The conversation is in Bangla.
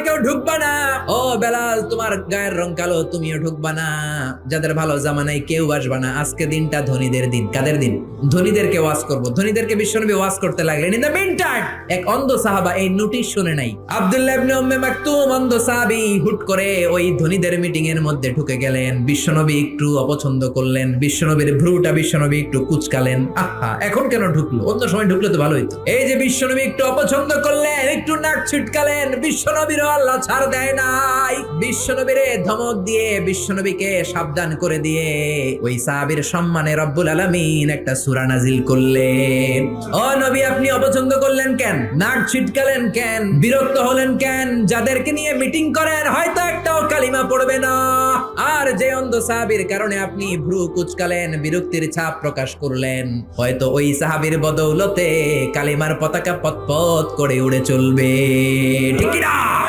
কেউ ঢুকবা না। ও বেলাল, তোমার গায়ের রং কালো, তুমিও ঢুকবা না। যাদের ভালো জামা নাই কেউ আসবা না। আজকে দিনটা ধনীদের দিন। কাদের দিন? ধনীদেরকে ওয়াজ করব। ধনীদেরকে বিশ্বনবী ওয়াজ করতে লাগলেন। ইন দ্য মিন টাইম এক অন্ধ সাহাবা এই নোটিশ শুনে নাই। আব্দুল্লাহ ইবনে উম্মে মাকতুম অন্ধ সাহাবী হুট করে ওই ধনীদের মিটিং এর মধ্যে ঢুকে গেলেন। বিশ্বনবী একটু অপছন্দ করলেন। বিশ্বনবীর ভ্রুটা বিশ্বনবী একটু কুঁচকালেন। আহা, এখন কেন ঢুকলো? অন্য সময় ঢুকলে তো ভালো হইতো। এই যে বিশ্বনবী একটু অপছন্দ করলেন, একটু নাক ছিটকালেন, বিশ্বনবীরও আল্লাহ ছাড় দেয় নাই। বিশ্বনবীরে ধমক দিয়ে, বিশ্বনবীকে সাবধান করে দিয়ে ওই সাহাবীর সম্মানে রব্বুল আলামিন একটা সূরা নাজিল করলেন। ও নবী, আপনি অপছন্দ করলেন কেন? নাক ছিটকালেন কেন? বিরক্ত হলেন কেন? যাদেরকে নিয়ে মিটিং করেন হয়তো একটাও কালিমা পড়বে না। আর যে অন্ধ সাহাবীর কারণে আপনি ভ্রু কুচকালেন, বিরক্তির ছাপ প্রকাশ করলেন, হয়তো ওই সাহাবীর বদৌলতে কালিমার পতাকা পতপত করে উড়ে চলবে। ঠিক কি না?